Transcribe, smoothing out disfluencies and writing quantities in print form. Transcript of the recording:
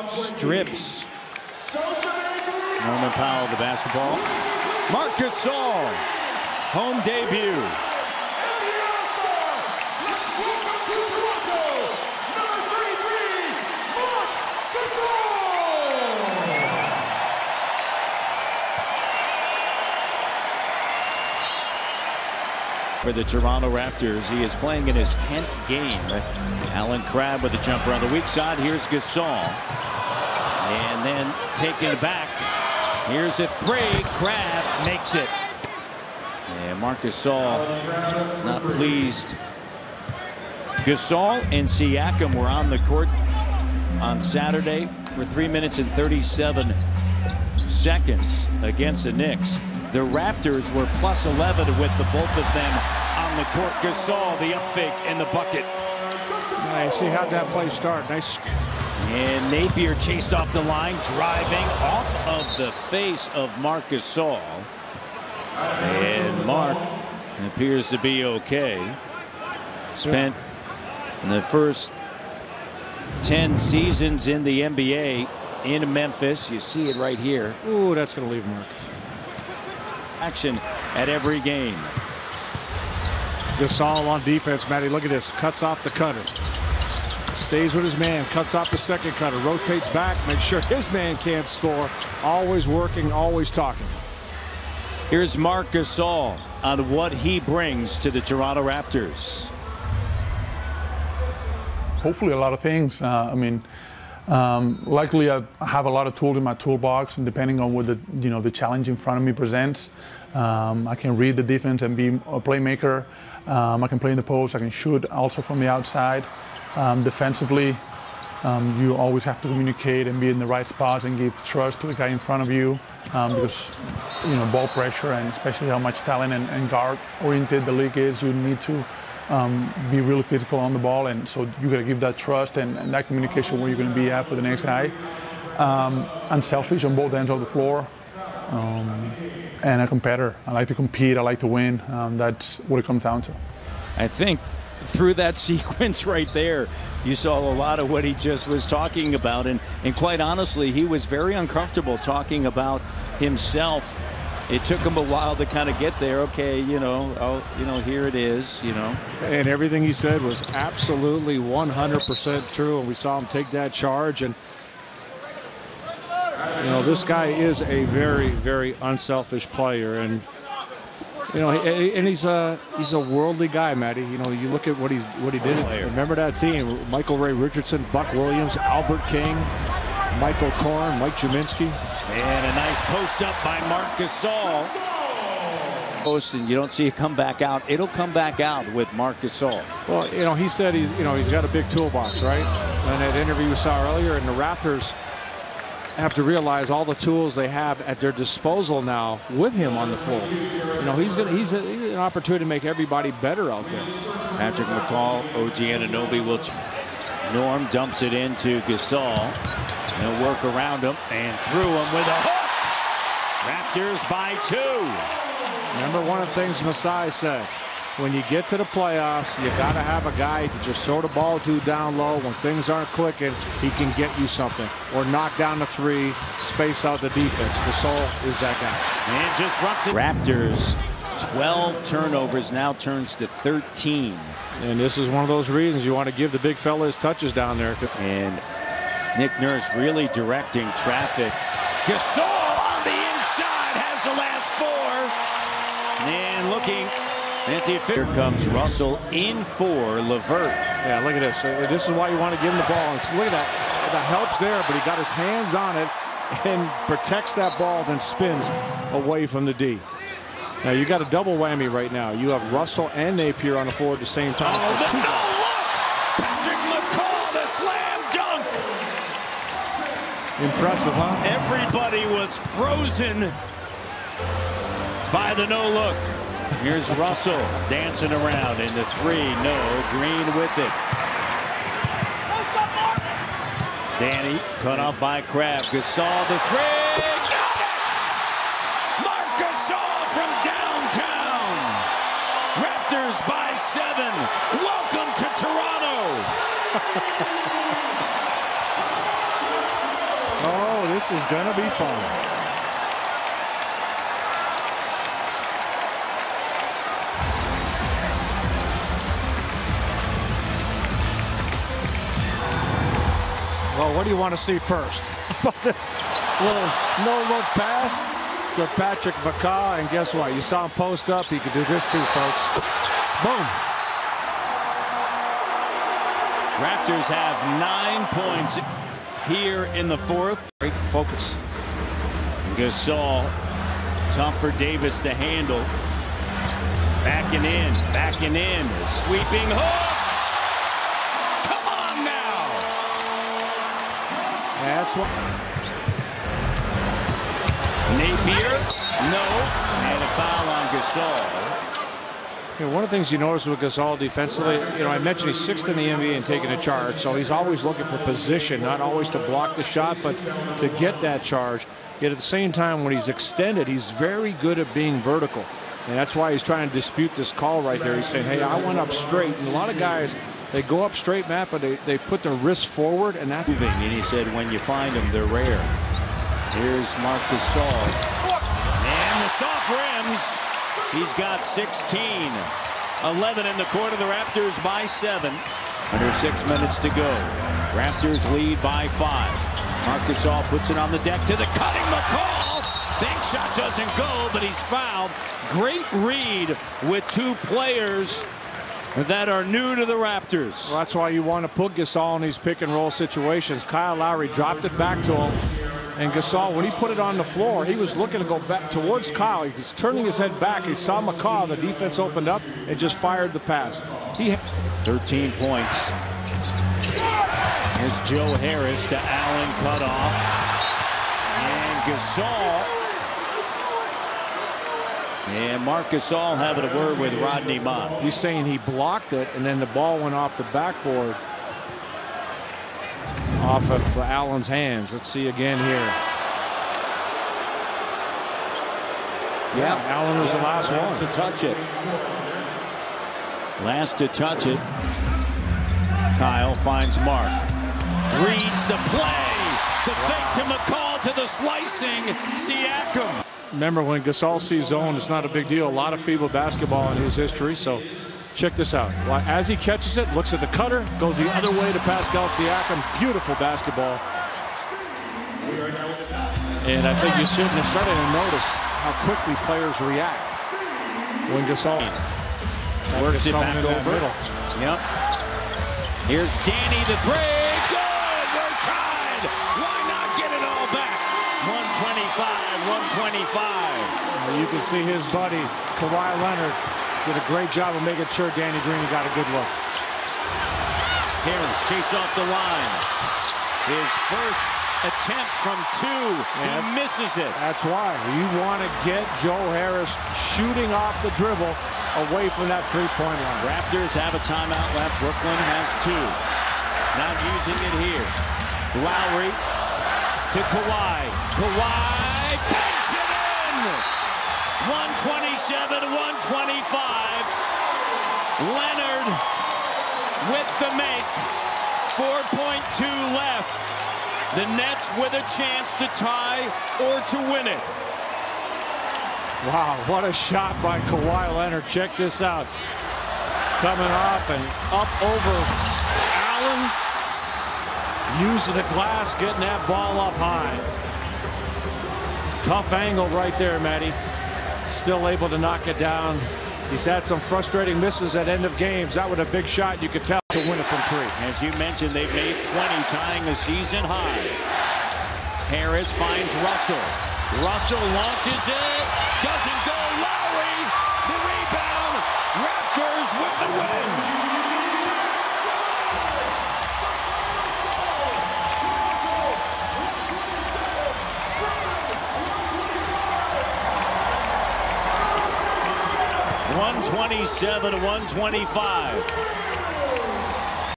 strips Norman Powell the basketball. Marc Gasol, home debut. For the Toronto Raptors, he is playing in his 10th game. Allen Crabbe with a jumper on the weak side. Here's Gasol. And then taken back. Here's a three. Crabbe makes it. And Marc Gasol not pleased. Gasol and Siakam were on the court on Saturday for 3 minutes and 37 seconds against the Knicks. The Raptors were plus 11 with the both of them on the court. Gasol, the up fake and the bucket. Nice. See how that play start. Nice. And Napier chased off the line, driving off of the face of Marc Gasol. And Marc appears to be okay. Spent the first 10 seasons in the NBA in Memphis. You see it right here. Ooh, that's going to leave Marc. Action at every game. Gasol on defense, Matty. Look at this. Cuts off the cutter. Stays with his man. Cuts off the second cutter. Rotates back. Makes sure his man can't score. Always working. Always talking. Here's Marc Gasol on what he brings to the Toronto Raptors. Hopefully a lot of things. Likely I have a lot of tools in my toolbox, and depending on what the challenge in front of me presents, I can read the defense and be a playmaker. I can play in the post. I can shoot also from the outside. Defensively, you always have to communicate and be in the right spots and give trust to the guy in front of you, because ball pressure, and especially how much talent and guard oriented the league is, you need to be really physical on the ball, and so you got to give that trust and that communication where you're going to be at for the next guy. Unselfish on both ends of the floor, and a competitor. I like to compete. I like to win. That's what it comes down to. I think through that sequence right there, you saw a lot of what he just was talking about, and quite honestly, he was very uncomfortable talking about himself. It took him a while to kind of get there. Okay, here it is, And everything he said was absolutely 100% true, and we saw him take that charge. And this guy is a very, very unselfish player, and and he's a worldly guy, Matty. You look at what he did. Remember that team: Michael Ray Richardson, Buck Williams, Albert King, Michael Korn, Mike Juminski. And a nice post up by Marc Gasol. And you don't see it come back out. It'll come back out with Marc Gasol. Well, he said he's got a big toolbox, right? And that interview we saw earlier, and the Raptors have to realize all the tools they have at their disposal now with him on the floor. He's an opportunity to make everybody better out there. Patrick McCall, OG Anunoby will. Norm dumps it into Gasol. They'll work around him and through him with a hook. Raptors by 2. Remember one of the things Masai said, when you get to the playoffs, you got to have a guy to just throw the ball to down low. When things aren't clicking, he can get you something. Or knock down the three, space out the defense. Gasol is that guy. And disrupts it. Raptors, 12 turnovers, now turns to 13. And this is one of those reasons you want to give the big fella his touches down there. And Nick Nurse really directing traffic. Gasol on the inside has the last 4. And looking at the here comes Russell in for LeVert. Yeah, look at this. This is why you want to give him the ball. And look at that. The help's there, but he got his hands on it and protects that ball, then spins away from the D. Now you got a double whammy right now. You have Russell and Napier on the floor at the same time. Oh, no look! Patrick McCall, the slam dunk! Impressive, huh? Everybody was frozen by the no look. Here's Russell dancing around in the 3. No, Green with it. Danny cut off by Crabbe. Gasol the 3. Got it! Marc Gasol from downtown. Raptors by 7. Welcome to Toronto. This is going to be fun. Well, what do you want to see first? This little no-look pass to Patrick McCaw, and guess what? You saw him post up. He could do this too, folks. Boom. Raptors have 9 points here in the fourth. Great focus. Gasol, tough for Davis to handle. Backing in, sweeping hook. Come on now. That's what. Napier, no, and a foul on Gasol. One of the things you notice with Gasol defensively, I mentioned he's 6th in the NBA in taking a charge, so he's always looking for position, not always to block the shot, but to get that charge. Yet at the same time, when he's extended, he's very good at being vertical. And that's why he's trying to dispute this call right there. He's saying, hey, I went up straight. And a lot of guys, they go up straight, Matt, but they put their wrists forward, and that's moving. And he said, when you find them, they're rare. Here's Marc Gasol. And the soft rims. He's got 16. 11 in the quarter. The Raptors by 7. Under 6 minutes to go. Raptors lead by 5. Marc Gasol puts it on the deck to the cutting McCall. Bank shot doesn't go, but he's fouled. Great read with 2 players that are new to the Raptors. Well, that's why you want to put Gasol in these pick and roll situations. Kyle Lowry dropped it back to him. And Gasol, when he put it on the floor, he was looking to go back towards Kyle. He was turning his head back. He saw McCaw. The defense opened up and just fired the pass. He 13 points. Here's Joe Harris to Allen, cut off. And Gasol. And Marc Gasol having a word with Rodney Mott. He's saying he blocked it, and then the ball went off the backboard. Off of Allen's hands. Let's see again here. Yeah, Allen was the last one to touch it. Last to touch it. Kyle finds Mark. Reads the play. The fake to McCall to the slicing Siakam. Remember, when Gasol sees zone, it's not a big deal. A lot of FIBA basketball in his history, so check this out. As he catches it, looks at the cutter, goes the other way to Pascal Siakam. Beautiful basketball. And I think you're starting to notice how quickly players react when Gasol works it back over. Yep. Here's Danny the three. Good. We're tied. Why not get it all back? 125. 125. You can see his buddy Kawhi Leonard did a great job of making sure Danny Green got a good look. Harris chase off the line. His first attempt from 2. He misses it. That's why you want to get Joe Harris shooting off the dribble away from that three-point line. Raptors have a timeout left. Brooklyn has 2. Not using it here. Lowry to Kawhi. Kawhi banks it in. 127-125. Leonard with the make. 4.2 left. The Nets with a chance to tie or to win it. Wow, what a shot by Kawhi Leonard. Check this out. Coming off and up over Allen. Using the glass, getting that ball up high. Tough angle right there, Matty. Still able to knock it down. He's had some frustrating misses at end of games. That was a big shot, you could tell, to win it from 3. As you mentioned, they've made 20, tying a season high. Harris finds Russell. Russell launches it. Doesn't go. Lowry, the rebound. Raptors with the win. $127-125.